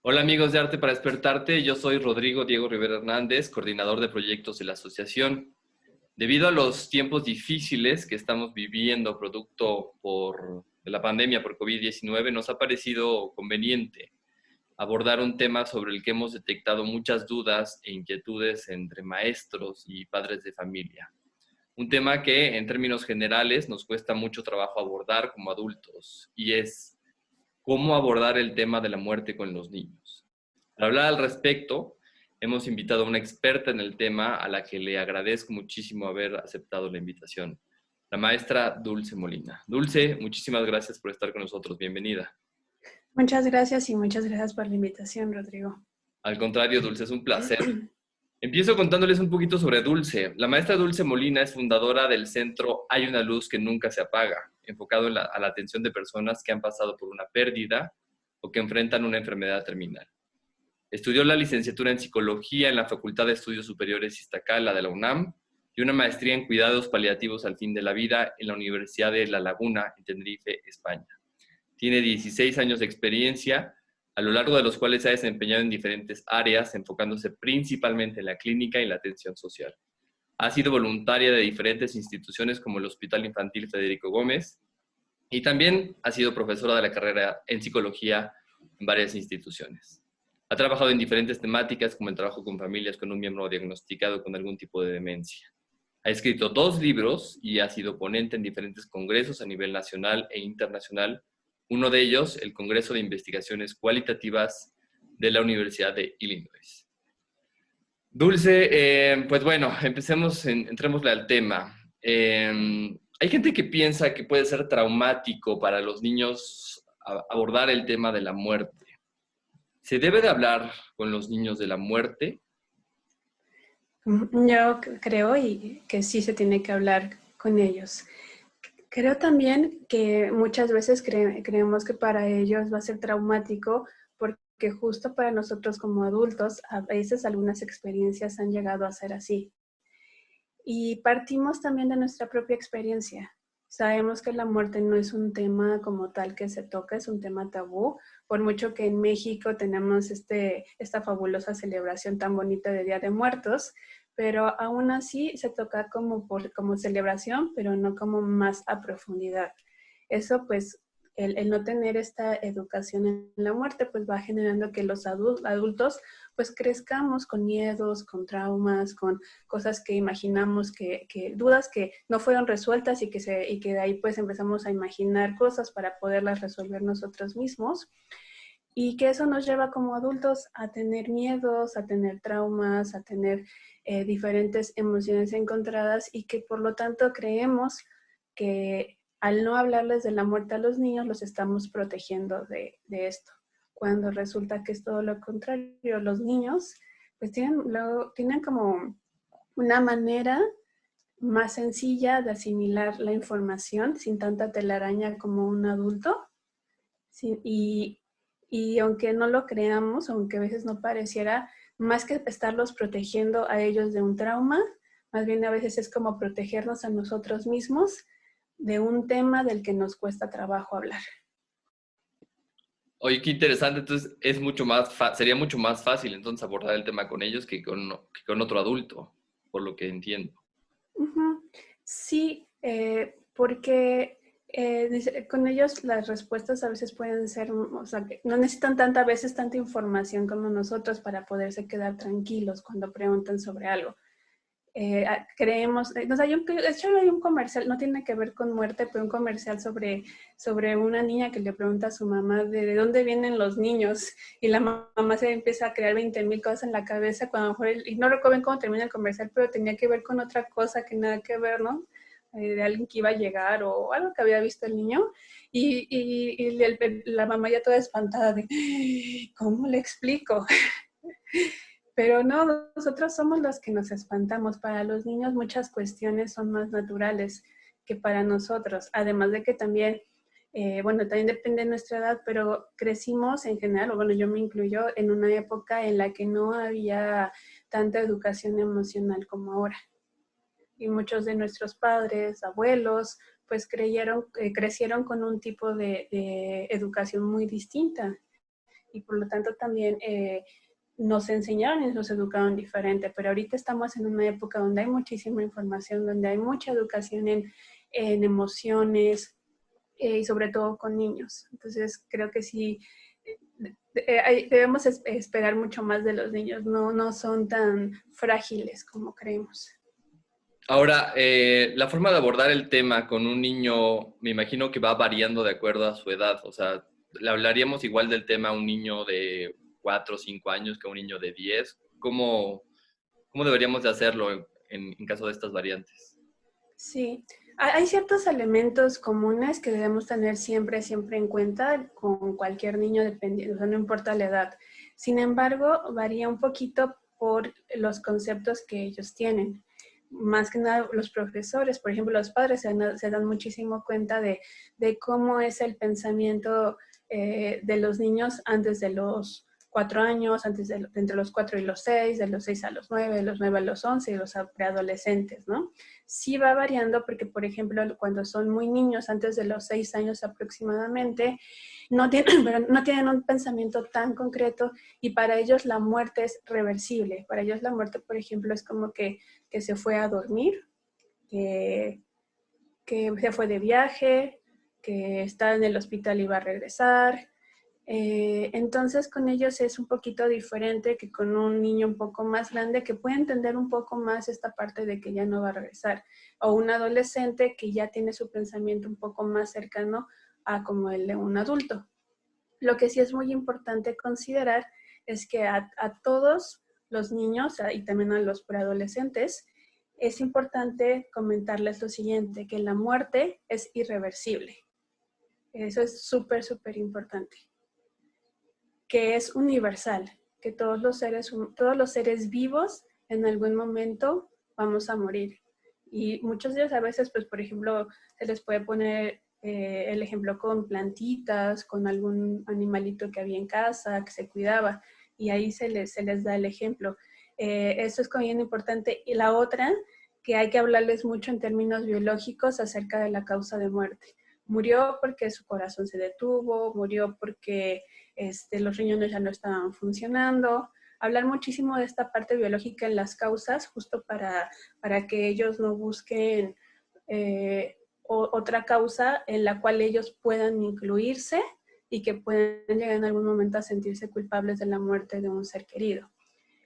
Hola amigos de Arte para Despertarte, yo soy Rodrigo Diego Rivera Hernández, coordinador de proyectos de la asociación. Debido a los tiempos difíciles que estamos viviendo producto de la pandemia por COVID-19, nos ha parecido conveniente abordar un tema sobre el que hemos detectado muchas dudas e inquietudes entre maestros y padres de familia. Un tema que en términos generales nos cuesta mucho trabajo abordar como adultos y es cómo abordar el tema de la muerte con los niños. Para hablar al respecto, hemos invitado a una experta en el tema a la que le agradezco muchísimo haber aceptado la invitación, la maestra Dulce Molina. Dulce, muchísimas gracias por estar con nosotros. Bienvenida. Muchas gracias y muchas gracias por la invitación, Rodrigo. Al contrario, Dulce, es un placer. Empiezo contándoles un poquito sobre Dulce. La maestra Dulce Molina es fundadora del centro Hay una luz que nunca se apaga, enfocado a la atención de personas que han pasado por una pérdida o que enfrentan una enfermedad terminal. Estudió la licenciatura en Psicología en la Facultad de Estudios Superiores Iztacala de la UNAM y una maestría en Cuidados Paliativos al Fin de la Vida en la Universidad de La Laguna, en Tenerife, España. Tiene 16 años de experiencia, a lo largo de los cuales se ha desempeñado en diferentes áreas, enfocándose principalmente en la clínica y la atención social. Ha sido voluntaria de diferentes instituciones como el Hospital Infantil Federico Gómez y también ha sido profesora de la carrera en Psicología en varias instituciones. Ha trabajado en diferentes temáticas como el trabajo con familias con un miembro diagnosticado con algún tipo de demencia. Ha escrito 2 libros y ha sido ponente en diferentes congresos a nivel nacional e internacional. Uno de ellos, el Congreso de Investigaciones Cualitativas de la Universidad de Illinois. Dulce, pues bueno, entrémosle al tema. Hay gente que piensa que puede ser traumático para los niños abordar el tema de la muerte. ¿Se debe de hablar con los niños de la muerte? Yo creo que sí se tiene que hablar con ellos. Creo también que muchas veces creemos que para ellos va a ser traumático porque justo para nosotros como adultos a veces algunas experiencias han llegado a ser así. Y partimos también de nuestra propia experiencia. Sabemos que la muerte no es un tema como tal que se toca, es un tema tabú, por mucho que en México tenemos esta fabulosa celebración tan bonita de Día de Muertos, pero aún así se toca como celebración, pero no como más a profundidad. Eso pues, el no tener esta educación en la muerte, pues va generando que los adultos pues crezcamos con miedos, con traumas, con cosas que imaginamos, dudas que no fueron resueltas y que de ahí pues empezamos a imaginar cosas para poderlas resolver nosotros mismos. Y que eso nos lleva como adultos a tener miedos, a tener traumas, a tener diferentes emociones encontradas y que por lo tanto creemos que al no hablarles de la muerte a los niños los estamos protegiendo de esto, cuando resulta que es todo lo contrario. Los niños pues tienen como una manera más sencilla de asimilar la información sin tanta telaraña como un adulto. Sí, y aunque no lo creamos, aunque a veces no pareciera, más que estarlos protegiendo a ellos de un trauma, más bien a veces es como protegernos a nosotros mismos de un tema del que nos cuesta trabajo hablar. Oye, qué interesante. Entonces, sería mucho más fácil entonces abordar el tema con ellos que con otro adulto, por lo que entiendo. Ujú. Sí, porque con ellos las respuestas a veces pueden ser, o sea, que no necesitan a veces tanta información como nosotros para poderse quedar tranquilos cuando preguntan sobre algo. Creemos, o sea, de hecho hay un comercial, no tiene que ver con muerte, pero un comercial sobre una niña que le pregunta a su mamá de dónde vienen los niños y la mamá se empieza a crear 20,000 cosas en la cabeza cuando a lo mejor, y no recuerdo cómo termina el comercial, pero tenía que ver con otra cosa que nada que ver, ¿no? De alguien que iba a llegar o algo que había visto el niño y la mamá ya toda espantada de ¿cómo le explico? Pero no, nosotros somos los que nos espantamos. Para los niños muchas cuestiones son más naturales que para nosotros. Además de que también, bueno, también depende de nuestra edad, pero crecimos en general, o bueno, yo me incluyo en una época en la que no había tanta educación emocional como ahora. Y muchos de nuestros padres, abuelos, pues crecieron con un tipo de educación muy distinta y por lo tanto también nos enseñaron y nos educaron diferente, pero ahorita estamos en una época donde hay muchísima información, donde hay mucha educación en emociones y sobre todo con niños. Entonces creo que sí, debemos esperar mucho más de los niños, no son tan frágiles como creemos. Ahora, la forma de abordar el tema con un niño, me imagino que va variando de acuerdo a su edad. O sea, le hablaríamos igual del tema a un niño de 4 o 5 años que a un niño de 10. ¿Cómo deberíamos de hacerlo en caso de estas variantes? Sí, hay ciertos elementos comunes que debemos tener siempre, siempre en cuenta con cualquier niño, dependiendo, o sea, no importa la edad. Sin embargo, varía un poquito por los conceptos que ellos tienen. Más que nada los profesores, por ejemplo, los padres se dan muchísimo cuenta de cómo es el pensamiento de los niños antes de los 4 años, entre los 4 y los 6, de los 6 a los 9, de los 9 a los 11 y los preadolescentes, ¿no? Sí va variando porque, por ejemplo, cuando son muy niños, antes de los 6 años aproximadamente, no tienen, pero no tienen un pensamiento tan concreto y para ellos la muerte es reversible. Para ellos la muerte, por ejemplo, es como que se fue a dormir, que se fue de viaje, que está en el hospital y va a regresar. Entonces con ellos es un poquito diferente que con un niño un poco más grande que puede entender un poco más esta parte de que ya no va a regresar, o un adolescente que ya tiene su pensamiento un poco más cercano a como el de un adulto. Lo que sí es muy importante considerar es que a todos los niños y también a los preadolescentes es importante comentarles lo siguiente, que la muerte es irreversible. Eso es súper, súper importante. Que es universal, que todos los seres vivos en algún momento vamos a morir. Y muchos de ellos a veces, pues por ejemplo, se les puede poner el ejemplo con plantitas, con algún animalito que había en casa, que se cuidaba, y ahí se les da el ejemplo. Eso es como bien importante. Y la otra, que hay que hablarles mucho en términos biológicos acerca de la causa de muerte. Murió porque su corazón se detuvo, murió porque los riñones ya no estaban funcionando. Hablar muchísimo de esta parte biológica en las causas, justo para que ellos no busquen otra causa en la cual ellos puedan incluirse y que puedan llegar en algún momento a sentirse culpables de la muerte de un ser querido.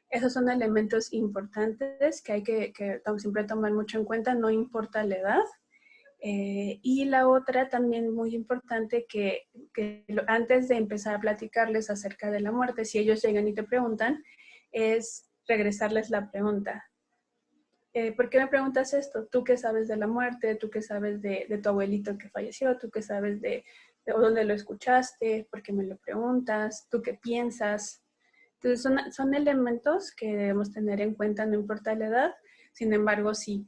Esos son elementos importantes que hay que siempre tomar mucho en cuenta, no importa la edad. Y la otra también muy importante que antes de empezar a platicarles acerca de la muerte, si ellos llegan y te preguntan, es regresarles la pregunta. ¿Por qué me preguntas esto? ¿Tú qué sabes de la muerte? ¿Tú qué sabes de tu abuelito que falleció? ¿Tú qué sabes de dónde lo escuchaste? ¿Por qué me lo preguntas? ¿Tú qué piensas? Entonces son elementos que debemos tener en cuenta, no importa la edad. Sin embargo, sí.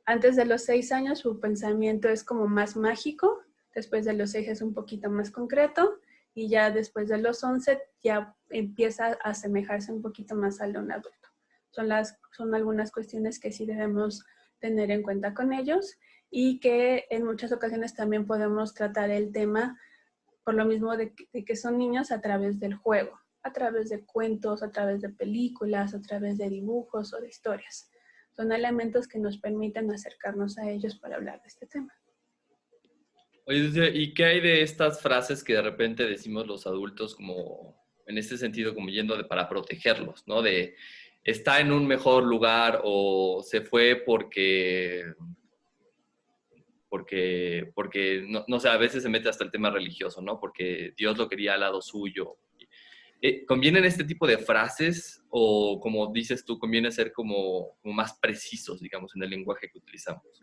Antes de los 6 años su pensamiento es como más mágico, después de los 6 es un poquito más concreto y ya después de los 11 ya empieza a asemejarse un poquito más al de un adulto. Son algunas cuestiones que sí debemos tener en cuenta con ellos y que en muchas ocasiones también podemos tratar el tema por lo mismo de que son niños a través del juego, a través de cuentos, a través de películas, a través de dibujos o de historias. Son elementos que nos permiten acercarnos a ellos para hablar de este tema. Oye, ¿y qué hay de estas frases que de repente decimos los adultos como, en este sentido, como para protegerlos, ¿no? De está en un mejor lugar o se fue porque no sé, a veces se mete hasta el tema religioso, ¿no? Porque Dios lo quería al lado suyo. ¿Convienen este tipo de frases o, como dices tú, conviene ser como más precisos, digamos, en el lenguaje que utilizamos?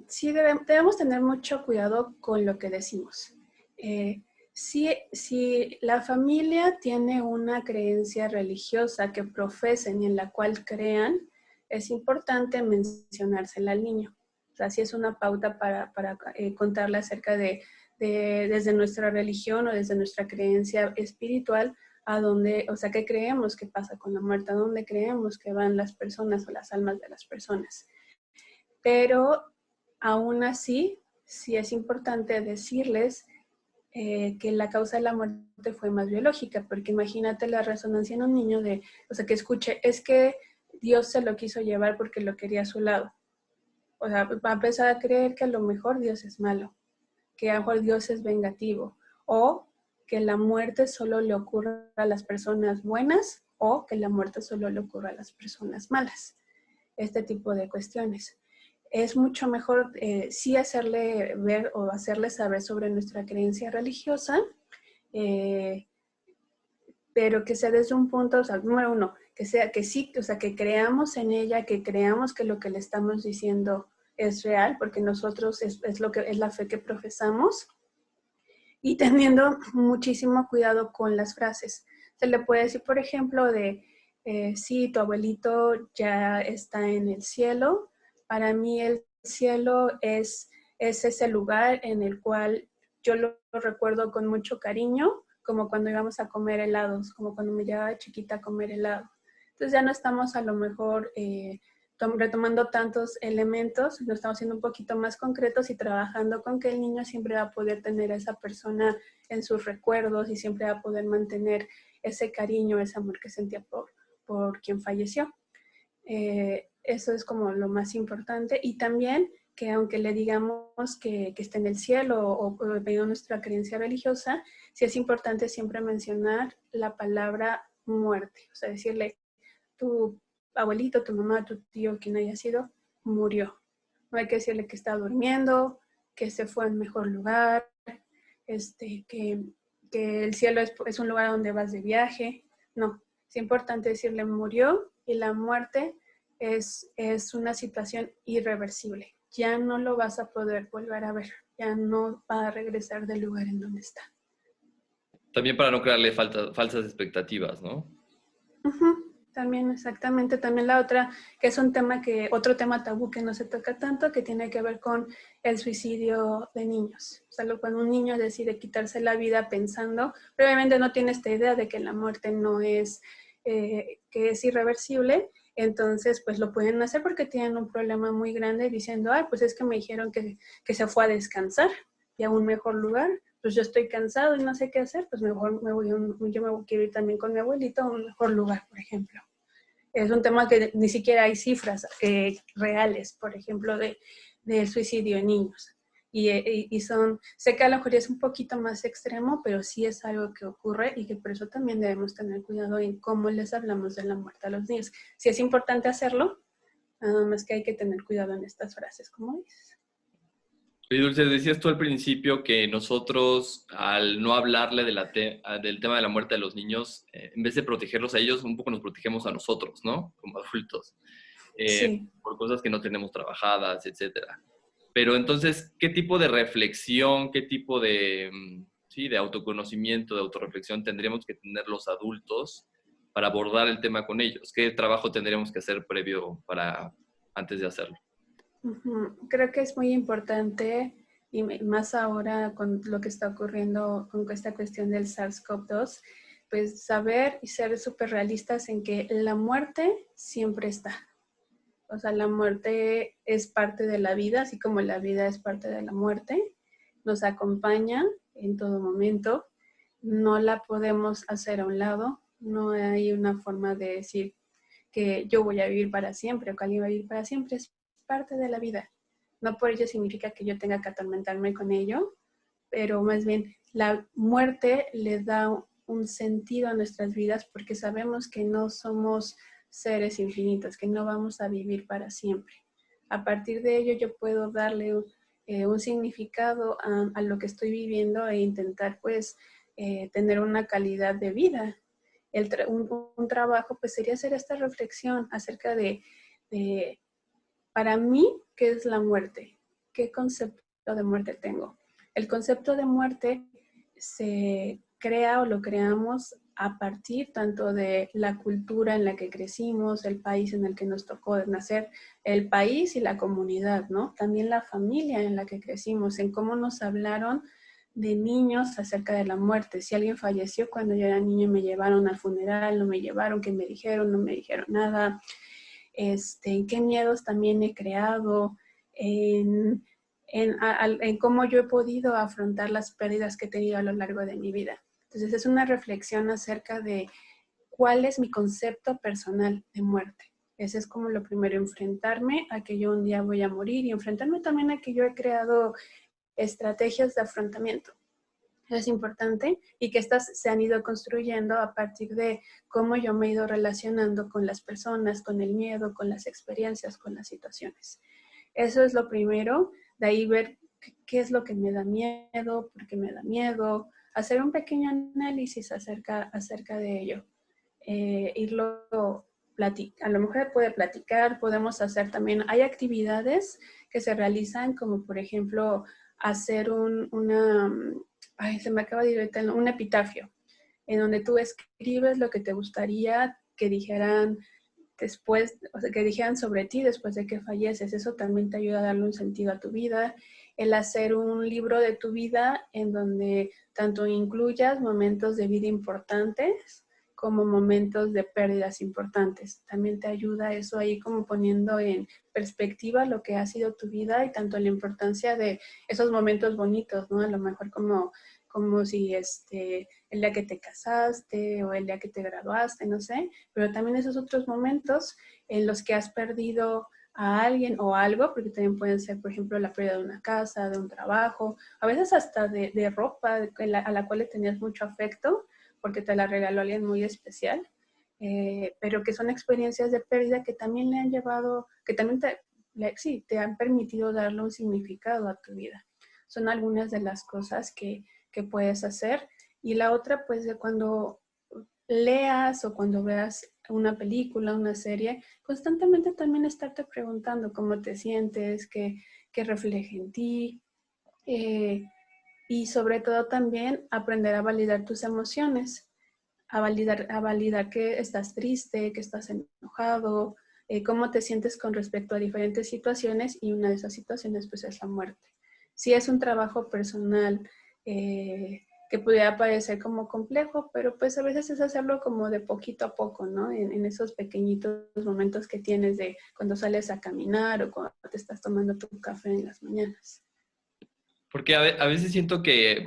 Sí, debemos tener mucho cuidado con lo que decimos. Si la familia tiene una creencia religiosa que profesen y en la cual crean, es importante mencionársela al niño. O sea, si es una pauta para contarle acerca desde nuestra religión o desde nuestra creencia espiritual, a dónde, o sea, qué creemos que pasa con la muerte, a dónde creemos que van las personas o las almas de las personas. Pero aún así, sí es importante decirles que la causa de la muerte fue más biológica, porque imagínate la resonancia en un niño de, o sea, que escuche, es que Dios se lo quiso llevar porque lo quería a su lado. O sea, va a empezar a creer que a lo mejor Dios es malo, que a lo mejor Dios es vengativo, o que la muerte solo le ocurre a las personas buenas, o que la muerte solo le ocurre a las personas malas. Este tipo de cuestiones. Es mucho mejor sí hacerle ver o hacerle saber sobre nuestra creencia religiosa, eh, pero que sea desde un punto, o sea, número uno, que sea que sí, o sea, que creamos en ella, que creamos que lo que le estamos diciendo es real, porque nosotros es lo que es la fe que profesamos, y teniendo muchísimo cuidado con las frases. Se le puede decir, por ejemplo, de sí, tu abuelito ya está en el cielo. Para mí el cielo es ese lugar en el cual yo lo recuerdo con mucho cariño, como cuando íbamos a comer helados, como cuando me llevaba chiquita a comer helado. Entonces ya no estamos a lo mejor retomando tantos elementos, lo estamos haciendo un poquito más concretos y trabajando con que el niño siempre va a poder tener a esa persona en sus recuerdos y siempre va a poder mantener ese cariño, ese amor que sentía por quien falleció. Eso es como lo más importante. Y también que aunque le digamos que está en el cielo o dependiendo de nuestra creencia religiosa, sí es importante siempre mencionar la palabra muerte. O sea, decirle, tu abuelito, tu mamá, tu tío, quien haya sido, murió. No hay que decirle que está durmiendo, que se fue en mejor lugar, que el cielo es un lugar donde vas de viaje. No, es importante decirle murió, y la muerte es una situación irreversible. Ya no lo vas a poder volver a ver, ya no va a regresar del lugar en donde está. También para no crearle falsas expectativas, ¿no? Uh-huh. También, exactamente. También la otra, que es otro tema tabú que no se toca tanto, que tiene que ver con el suicidio de niños. O sea, cuando un niño decide quitarse la vida pensando, previamente no tiene esta idea de que la muerte no es, que es irreversible, entonces pues lo pueden hacer porque tienen un problema muy grande diciendo, ay, pues es que me dijeron que se fue a descansar y a un mejor lugar, pues yo estoy cansado y no sé qué hacer, pues mejor quiero ir también con mi abuelito a un mejor lugar, por ejemplo. Es un tema que ni siquiera hay cifras reales, por ejemplo, de suicidio en niños. Y sé que a lo mejor es un poquito más extremo, pero sí es algo que ocurre y que por eso también debemos tener cuidado en cómo les hablamos de la muerte a los niños. Sí es importante hacerlo, nada más que hay que tener cuidado en estas frases, como dices. Y Dulce, decías tú al principio que nosotros, al no hablarle del tema de la muerte de los niños, en vez de protegerlos a ellos, un poco nos protegemos a nosotros, ¿no? Como adultos, Sí. por cosas que no tenemos trabajadas, etcétera. Pero entonces, ¿qué tipo de reflexión, qué tipo de, sí, de autoconocimiento, de autorreflexión tendríamos que tener los adultos para abordar el tema con ellos? ¿Qué trabajo tendríamos que hacer previo antes de hacerlo? Creo que es muy importante, y más ahora con lo que está ocurriendo con esta cuestión del SARS-CoV-2, pues saber y ser súper realistas en que la muerte siempre está. O sea, la muerte es parte de la vida, así como la vida es parte de la muerte. Nos acompaña en todo momento. No la podemos hacer a un lado. No hay una forma de decir que yo voy a vivir para siempre o que alguien va a vivir para siempre. Es parte de la vida. No por ello significa que yo tenga que atormentarme con ello, pero más bien la muerte le da un sentido a nuestras vidas porque sabemos que no somos seres infinitos, que no vamos a vivir para siempre. A partir de ello yo puedo darle un significado a lo que estoy viviendo e intentar pues tener una calidad de vida. Un trabajo pues sería hacer esta reflexión acerca de, para mí, ¿qué es la muerte? ¿Qué concepto de muerte tengo? El concepto de muerte se crea o lo creamos a partir tanto de la cultura en la que crecimos, el país en el que nos tocó nacer, el país y la comunidad, ¿no? También la familia en la que crecimos, en cómo nos hablaron de niños acerca de la muerte. Si alguien falleció cuando yo era niño, me llevaron al funeral, no me llevaron, ¿qué me dijeron? No me dijeron nada. Qué miedos también he creado, en en cómo yo he podido afrontar las pérdidas que he tenido a lo largo de mi vida. Entonces es una reflexión acerca de cuál es mi concepto personal de muerte. Ese es como lo primero, enfrentarme a que yo un día voy a morir y enfrentarme también a que yo he creado estrategias de afrontamiento. Es importante y que estas se han ido construyendo a partir de cómo yo me he ido relacionando con las personas, con el miedo, con las experiencias, con las situaciones. Eso es lo primero, de ahí ver qué es lo que me da miedo, por qué me da miedo, hacer un pequeño análisis acerca de ello. Irlo a lo mejor puede platicar, podemos hacer también, hay actividades que se realizan como por ejemplo hacer se me acaba de ir ahorita, un epitafio, en donde tú escribes lo que te gustaría que dijeran después, o sea, que dijeran sobre ti después de que falleces. Eso también te ayuda a darle un sentido a tu vida. El hacer un libro de tu vida en donde tanto incluyas momentos de vida importantes como momentos de pérdidas importantes. También te ayuda eso ahí como poniendo en perspectiva lo que ha sido tu vida y tanto la importancia de esos momentos bonitos, ¿no? A lo mejor como si el día que te casaste o el día que te graduaste, no sé, pero también esos otros momentos en los que has perdido a alguien o algo, porque también pueden ser, por ejemplo, la pérdida de una casa, de un trabajo, a veces hasta de ropa a la cual le tenías mucho afecto, porque te la regaló alguien muy especial, pero que son experiencias de pérdida que también le han llevado, que también sí, te han permitido darle un significado a tu vida. Son algunas de las cosas que puedes hacer. Y la otra, pues, de cuando leas o cuando veas una película, una serie, constantemente también estarte preguntando cómo te sientes, qué refleja en ti. Y sobre todo también aprender a validar tus emociones, a validar que estás triste, que estás enojado, cómo te sientes con respecto a diferentes situaciones, y una de esas situaciones pues es la muerte. Sí es un trabajo personal que pudiera parecer como complejo, pero pues a veces es hacerlo como de poquito a poco, ¿no? En esos pequeñitos momentos que tienes de cuando sales a caminar o cuando te estás tomando tu café en las mañanas. Porque a veces siento que,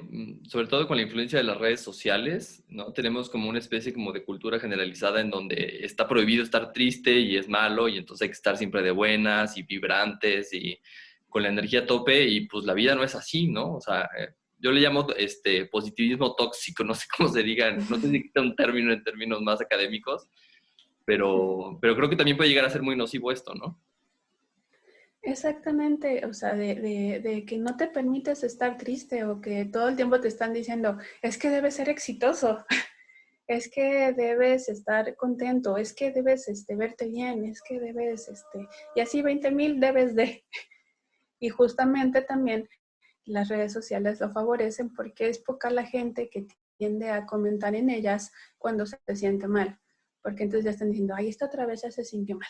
sobre todo con la influencia de las redes sociales, ¿no? Tenemos como una especie como de cultura generalizada en donde está prohibido estar triste y es malo, y entonces hay que estar siempre de buenas y vibrantes y con la energía a tope, y pues la vida no es así, ¿no? O sea, yo le llamo positivismo tóxico, no sé cómo se diga, no sé si existe un término en términos más académicos, pero creo que también puede llegar a ser muy nocivo esto, ¿no? Exactamente, o sea, de que no te permites estar triste o que todo el tiempo te están diciendo, es que debes ser exitoso, es que debes estar contento, es que debes verte bien, es que debes, y así 20,000 debes de. Y justamente también las redes sociales lo favorecen porque es poca la gente que tiende a comentar en ellas cuando se siente mal, porque entonces ya están diciendo, ay, esta otra vez ya se sintió mal.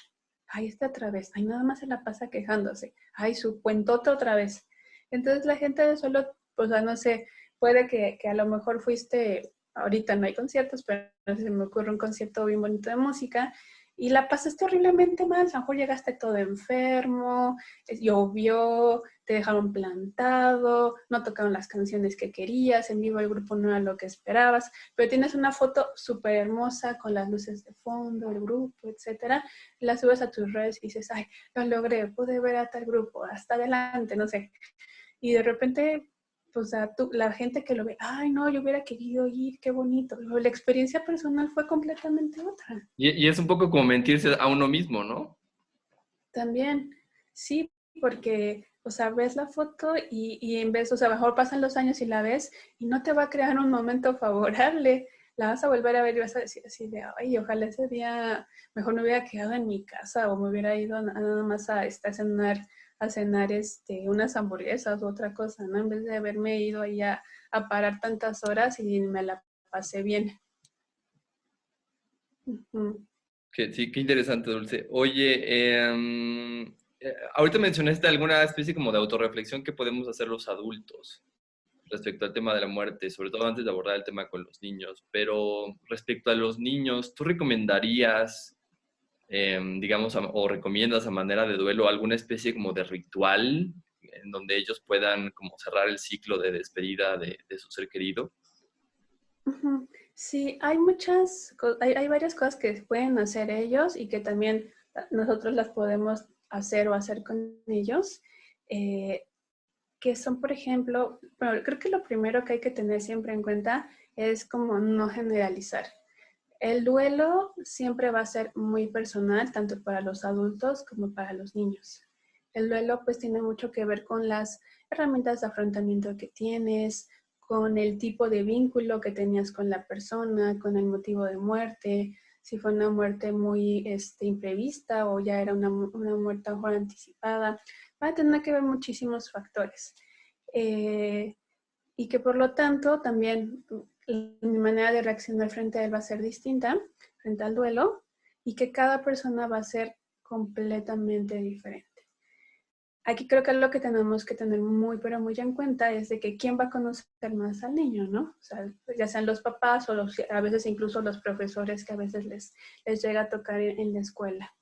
Ay, esta otra vez, ay, nada más se la pasa quejándose, ay, su cuentote otra vez. Entonces la gente de solo, pues no sé, puede que a lo mejor fuiste, ahorita no hay conciertos, pero se me ocurre un concierto bien bonito de música y la pasaste horriblemente mal, a lo mejor llegaste todo enfermo, llovió, te dejaron plantado, no tocaron las canciones que querías, en vivo el grupo no era lo que esperabas, pero tienes una foto súper hermosa con las luces de fondo, el grupo, etcétera, la subes a tus redes y dices, ay, lo logré, pude ver a tal grupo, hasta adelante, no sé. Y de repente, pues la gente que lo ve, ay, no, yo hubiera querido ir, qué bonito, pero la experiencia personal fue completamente otra. Y es un poco como mentirse a uno mismo, ¿no? También, sí, porque, o sea, ves la foto y en vez, o sea, mejor pasan los años y la ves y no te va a crear un momento favorable. La vas a volver a ver y vas a decir así de, ay, ojalá ese día mejor me hubiera quedado en mi casa o me hubiera ido nada más a cenar unas hamburguesas u otra cosa, ¿no? En vez de haberme ido ahí a parar tantas horas y me la pasé bien. Uh-huh. Sí, qué interesante, Dulce. Oye, ahorita mencionaste alguna especie como de autorreflexión que podemos hacer los adultos respecto al tema de la muerte, sobre todo antes de abordar el tema con los niños. Pero respecto a los niños, ¿tú recomendarías, digamos, o recomiendas a manera de duelo alguna especie como de ritual en donde ellos puedan como cerrar el ciclo de despedida de su ser querido? Ujú. Sí, hay varias cosas que pueden hacer ellos y que también nosotros las podemos hacer o hacer con ellos, eh, que son, por ejemplo, bueno, creo que lo primero que hay que tener siempre en cuenta es como no generalizar. El duelo siempre va a ser muy personal, tanto para los adultos como para los niños. El duelo pues tiene mucho que ver con las herramientas de afrontamiento que tienes, con el tipo de vínculo que tenías con la persona, con el motivo de muerte, si fue una muerte muy imprevista o ya era una muerte a mejor anticipada. Va a tener que ver muchísimos factores. Eh, y que por lo tanto también mi manera de reaccionar frente a él va a ser distinta, frente al duelo, y que cada persona va a ser completamente diferente. Aquí creo que lo que tenemos que tener muy, pero muy en cuenta es de que quién va a conocer más al niño, ¿no? O sea, ya sean los papás o a veces incluso los profesores que a veces les llega a tocar en la escuela.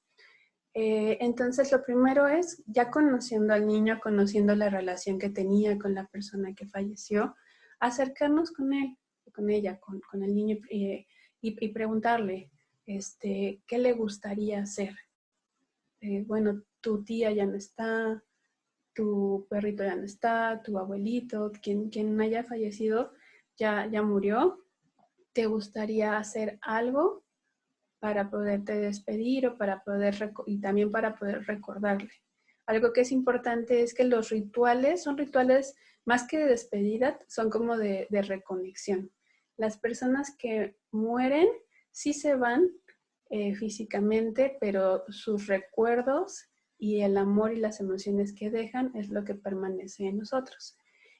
Entonces, lo primero es, ya conociendo al niño, conociendo la relación que tenía con la persona que falleció, acercarnos con él, con ella, con el niño y preguntarle qué le gustaría hacer. Bueno, tu tía ya no está, tu perrito ya no está, tu abuelito, quien haya fallecido ya murió. ¿Te gustaría hacer algo para poderte despedir o para poder y también para poder recordarle? Algo que es importante es que los rituales son rituales más que de despedida, son como de reconexión. Las personas que mueren sí se van físicamente, pero sus recuerdos y el amor y las emociones que dejan es lo que permanece en nosotros.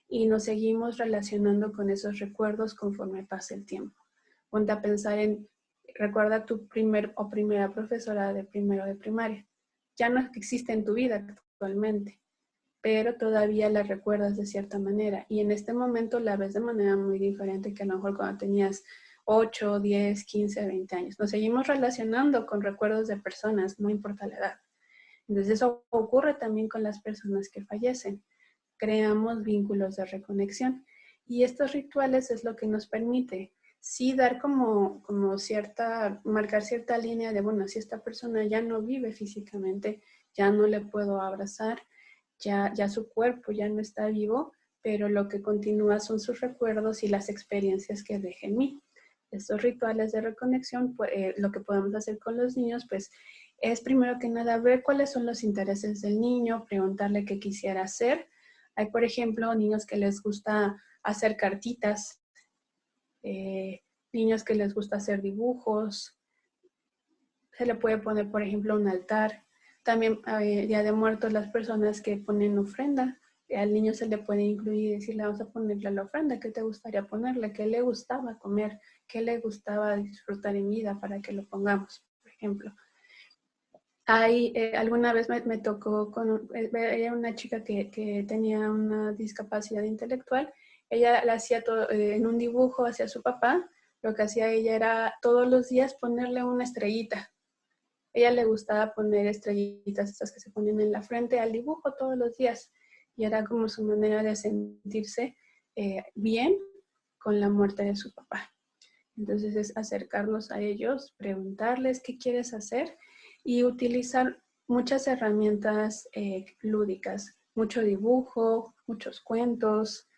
Y nos seguimos relacionando con esos recuerdos conforme pasa el tiempo. Ponte a pensar recuerda tu primer o primera profesora de primero de primaria. Ya no existe en tu vida actualmente, pero todavía la recuerdas de cierta manera. Y en este momento la ves de manera muy diferente que a lo mejor cuando tenías 8, 10, 15, 20 años. Nos seguimos relacionando con recuerdos de personas, no importa la edad. Entonces eso ocurre también con las personas que fallecen. Creamos vínculos de reconexión. Y estos rituales es lo que nos permite sí dar como marcar cierta línea de, bueno, si esta persona ya no vive físicamente, ya no le puedo abrazar, ya su cuerpo ya no está vivo, pero lo que continúa son sus recuerdos y las experiencias que deja en mí. Estos rituales de reconexión, pues, lo que podemos hacer con los niños, pues, es primero que nada ver cuáles son los intereses del niño, preguntarle qué quisiera hacer. Hay, por ejemplo, niños que les gusta hacer cartitas, eh, niños que les gusta hacer dibujos. Se le puede poner, por ejemplo, un altar. También, Día de Muertos, las personas que ponen ofrenda. Al niño se le puede incluir y decirle, vamos a ponerle la ofrenda, ¿qué te gustaría ponerle? ¿Qué le gustaba comer? ¿Qué le gustaba disfrutar en vida para que lo pongamos, por ejemplo? Alguna vez me tocó ella una chica que tenía una discapacidad intelectual. Ella la hacía todo en un dibujo hacia su papá. Lo que hacía ella era todos los días ponerle una estrellita. Ella le gustaba poner estrellitas, estas que se ponen en la frente, al dibujo todos los días. Y era como su manera de sentirse bien con la muerte de su papá. Entonces es acercarnos a ellos, preguntarles qué quieres hacer y utilizar muchas herramientas lúdicas, mucho dibujo, muchos cuentos,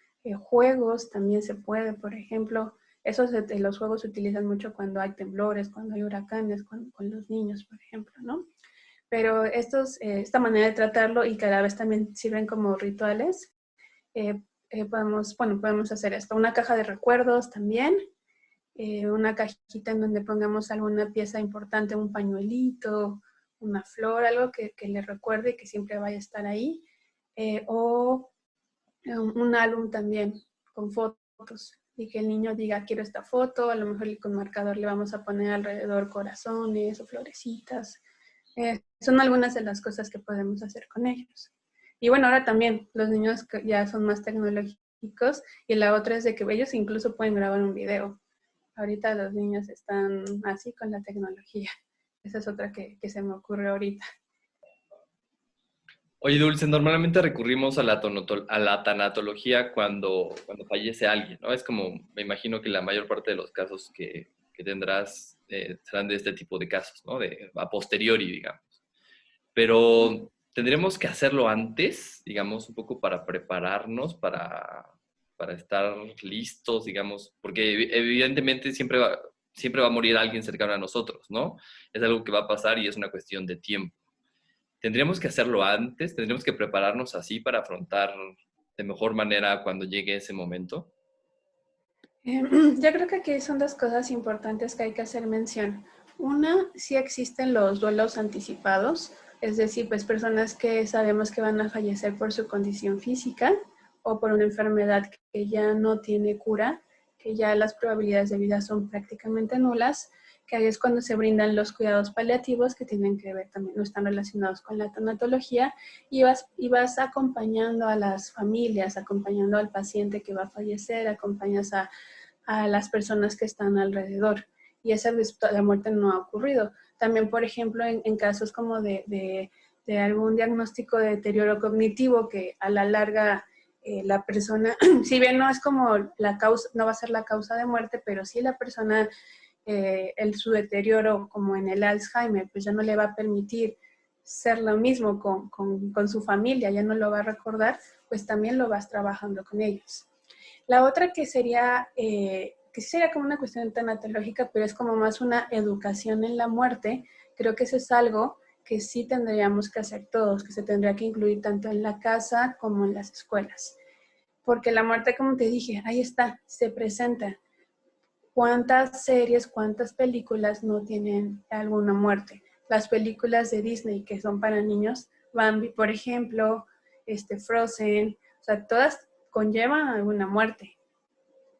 juegos también se puede, por ejemplo. Los juegos se utilizan mucho cuando hay temblores, cuando hay huracanes, con los niños, por ejemplo, ¿no? Pero esta manera de tratarlo y cada vez también sirven como rituales. Podemos hacer esto. Una caja de recuerdos también, una cajita en donde pongamos alguna pieza importante, un pañuelito, una flor, algo que le recuerde y que siempre vaya a estar ahí, o un álbum también con fotos y que el niño diga quiero esta foto, a lo mejor con marcador le vamos a poner alrededor corazones o florecitas. Son algunas de las cosas que podemos hacer con ellos. Y bueno, ahora también los niños ya son más tecnológicos y la otra es de que ellos incluso pueden grabar un video. Ahorita los niños están así con la tecnología. Esa es otra que se me ocurre ahorita. Oye, Dulce, normalmente recurrimos a a la tanatología cuando fallece alguien, ¿no? Es como, me imagino que la mayor parte de los casos que tendrás serán de este tipo de casos, ¿no? De a posteriori, digamos. Pero tendremos que hacerlo antes, digamos, un poco para prepararnos, para estar listos, digamos, porque evidentemente siempre va a morir alguien cercano a nosotros, ¿no? Es algo que va a pasar y es una cuestión de tiempo. ¿Tendríamos que hacerlo antes? ¿Tendríamos que prepararnos así para afrontar de mejor manera cuando llegue ese momento? Yo creo que aquí son dos cosas importantes que hay que hacer mención. Una, sí existen los duelos anticipados, es decir, pues personas que sabemos que van a fallecer por su condición física o por una enfermedad que ya no tiene cura, que ya las probabilidades de vida son prácticamente nulas, que ahí es cuando se brindan los cuidados paliativos que tienen que ver también, no están relacionados con la tanatología, y vas acompañando a las familias, acompañando al paciente que va a fallecer, acompañas a las personas que están alrededor. Y esa vez la muerte no ha ocurrido. También, por ejemplo, en casos como de algún diagnóstico de deterioro cognitivo que a la larga la persona, si bien no es como la causa, no va a ser la causa de muerte, pero sí la persona, su deterioro como en el Alzheimer, pues ya no le va a permitir ser lo mismo con su familia, ya no lo va a recordar, pues también lo vas trabajando con ellos. La otra que sí sería como una cuestión tanatológica, pero es como más una educación en la muerte, creo que eso es algo que sí tendríamos que hacer todos, que se tendría que incluir tanto en la casa como en las escuelas. Porque la muerte, como te dije, ahí está, se presenta. ¿Cuántas series, cuántas películas no tienen alguna muerte? Las películas de Disney que son para niños, Bambi, por ejemplo, Frozen, o sea, todas conllevan alguna muerte.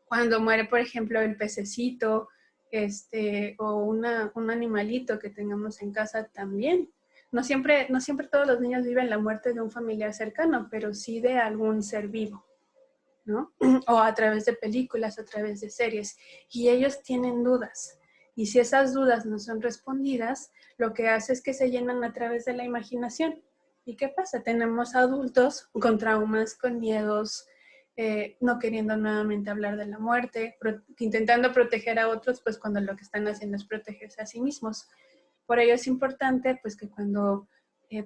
Cuando muere, por ejemplo, el pececito, o un animalito que tengamos en casa también. No siempre todos los niños viven la muerte de un familiar cercano, pero sí de algún ser vivo, ¿no? O a través de películas, a través de series. Y ellos tienen dudas. Y si esas dudas no son respondidas, lo que hace es que se llenan a través de la imaginación. ¿Y qué pasa? Tenemos adultos con traumas, con miedos, no queriendo nuevamente hablar de la muerte, intentando proteger a otros, pues cuando lo que están haciendo es protegerse a sí mismos. Por ello es importante pues que cuando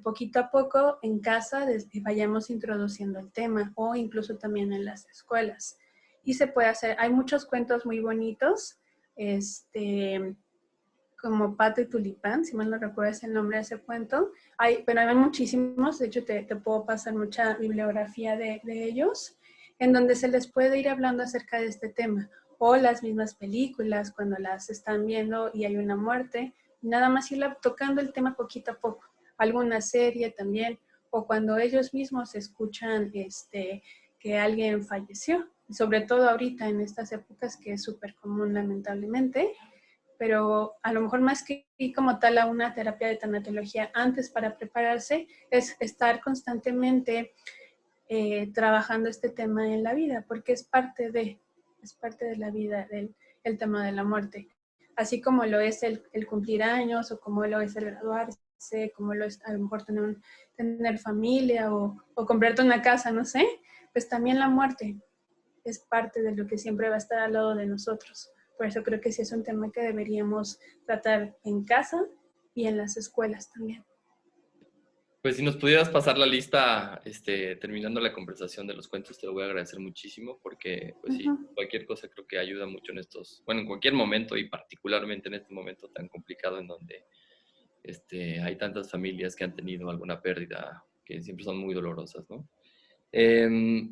poquito a poco en casa vayamos introduciendo el tema o incluso también en las escuelas. Y se puede hacer, hay muchos cuentos muy bonitos, como Pato y Tulipán, si mal no recuerdo es el nombre de ese cuento, pero hay muchísimos, de hecho te puedo pasar mucha bibliografía de ellos, en donde se les puede ir hablando acerca de este tema, o las mismas películas cuando las están viendo y hay una muerte, nada más ir tocando el tema poquito a poco, alguna serie también, o cuando ellos mismos escuchan que alguien falleció, sobre todo ahorita en estas épocas que es súper común lamentablemente, pero a lo mejor más que ir como tal a una terapia de tanatología antes para prepararse, es estar constantemente trabajando este tema en la vida, porque es parte de la vida, el tema de la muerte. Así como lo es el cumplir años, o como lo es el graduarse, como lo es a lo mejor tener familia o comprarte una casa, no sé, pues también la muerte es parte de lo que siempre va a estar al lado de nosotros. Por eso creo que sí es un tema que deberíamos tratar en casa y en las escuelas también. Pues si nos pudieras pasar la lista, terminando la conversación de los cuentos, te lo voy a agradecer muchísimo porque, pues sí, Uh-huh. cualquier cosa creo que ayuda mucho en bueno, en cualquier momento y particularmente en este momento tan complicado en donde hay tantas familias que han tenido alguna pérdida que siempre son muy dolorosas, ¿no?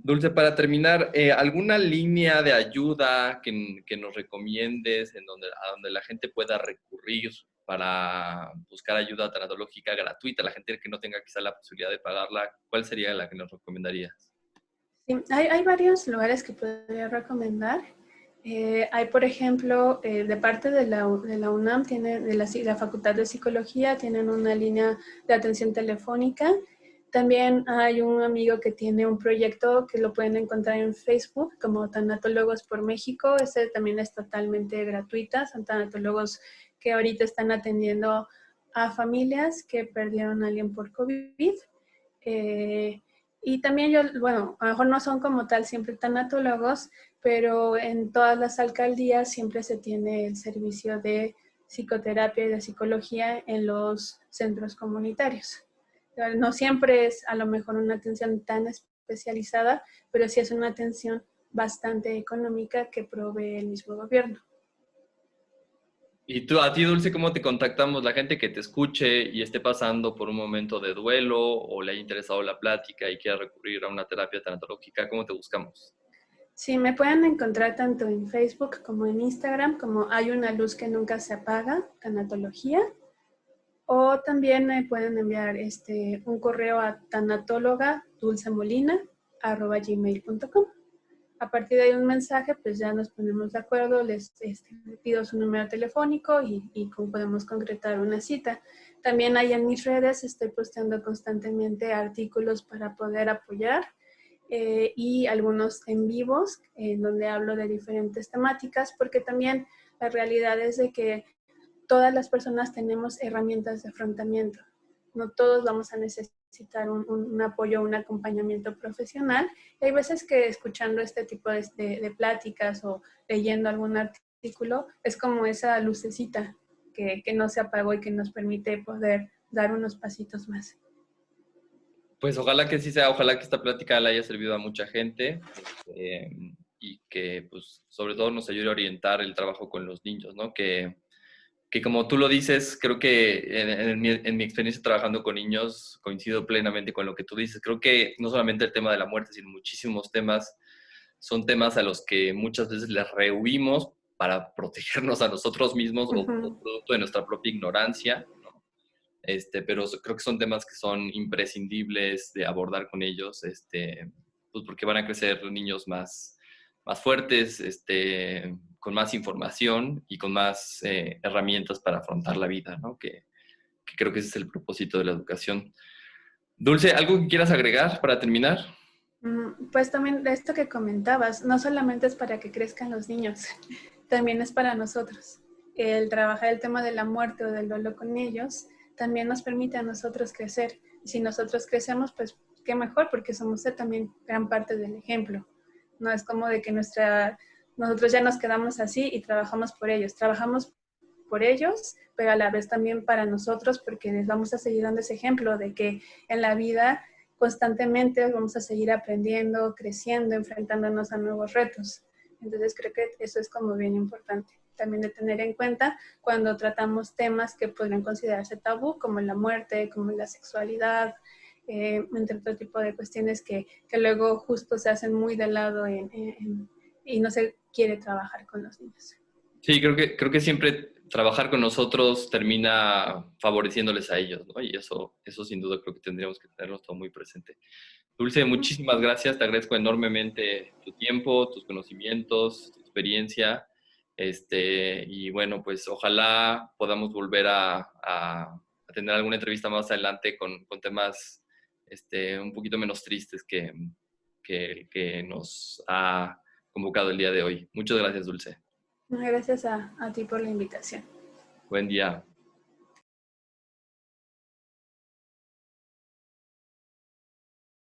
Dulce, para terminar, ¿alguna línea de ayuda que nos recomiendes a donde la gente pueda recurrir para buscar ayuda tanatológica gratuita? La gente que no tenga quizá la posibilidad de pagarla, ¿cuál sería la que nos recomendarías? Sí, hay varios lugares que podría recomendar. Hay, por ejemplo, de parte de la UNAM, de la Facultad de Psicología, tienen una línea de atención telefónica. También hay un amigo que tiene un proyecto que lo pueden encontrar en Facebook como Tanatólogos por México. Ese también es totalmente gratuita. Son tanatólogos que ahorita están atendiendo a familias que perdieron a alguien por COVID. Y también yo, bueno, a lo mejor no son como tal siempre tanatólogos, pero en todas las alcaldías siempre se tiene el servicio de psicoterapia y de psicología en los centros comunitarios. No siempre es a lo mejor una atención tan especializada, pero sí es una atención bastante económica que provee el mismo gobierno. Y tú, a ti, Dulce, ¿cómo te contactamos? La gente que te escuche y esté pasando por un momento de duelo o le haya interesado la plática y quiera recurrir a una terapia tanatológica, ¿cómo te buscamos? Sí, me pueden encontrar tanto en Facebook como en Instagram, como Hay una luz que nunca se apaga, tanatología. O también me pueden enviar un correo a tanatóloga.dulcemolina@gmail.com. A partir de ahí un mensaje, pues ya nos ponemos de acuerdo, les pido su número telefónico y podemos concretar una cita. También ahí en mis redes estoy posteando constantemente artículos para poder apoyar y algunos en vivos en donde hablo de diferentes temáticas, porque también la realidad es de que todas las personas tenemos herramientas de afrontamiento. No todos vamos a necesitar un apoyo, un acompañamiento profesional. Hay veces que escuchando este tipo de pláticas o leyendo algún artículo es como esa lucecita que no se apagó y que nos permite poder dar unos pasitos más. Pues ojalá que sí sea, ojalá que esta plática le haya servido a mucha gente y que pues sobre todo nos ayude a orientar el trabajo con los niños, ¿no? Que como tú lo dices, creo que en mi experiencia trabajando con niños coincido plenamente con lo que tú dices. Creo que no solamente el tema de la muerte, sino muchísimos temas son temas a los que muchas veces les rehuimos para protegernos a nosotros mismos o producto de nuestra propia ignorancia, ¿no? Pero creo que son temas que son imprescindibles de abordar con ellos, pues porque van a crecer niños más fuertes, con más información y con más herramientas para afrontar la vida, ¿no? Que creo que ese es el propósito de la educación. Dulce, ¿algo que quieras agregar para terminar? Pues también de esto que comentabas, no solamente es para que crezcan los niños, también es para nosotros. El trabajar el tema de la muerte o del duelo con ellos también nos permite a nosotros crecer. Y si nosotros crecemos, pues qué mejor, porque somos también gran parte del ejemplo. No es como de que nosotros ya nos quedamos así y trabajamos por ellos, pero a la vez también para nosotros, porque les vamos a seguir dando ese ejemplo de que en la vida constantemente vamos a seguir aprendiendo, creciendo, enfrentándonos a nuevos retos. Entonces creo que eso es como bien importante también de tener en cuenta cuando tratamos temas que podrían considerarse tabú, como la muerte, como la sexualidad, entre otro tipo de cuestiones que luego justo se hacen muy de lado y no se quiere trabajar con los niños. Sí, creo que siempre trabajar con nosotros termina favoreciéndoles a ellos, ¿no? Y eso sin duda creo que tendríamos que tenerlo todo muy presente. Dulce, muchísimas gracias. Te agradezco enormemente tu tiempo, tus conocimientos, tu experiencia. Y bueno, pues ojalá podamos volver a tener alguna entrevista más adelante con temas un poquito menos tristes que nos ha convocado el día de hoy. Muchas gracias, Dulce. Gracias a ti por la invitación. Buen día.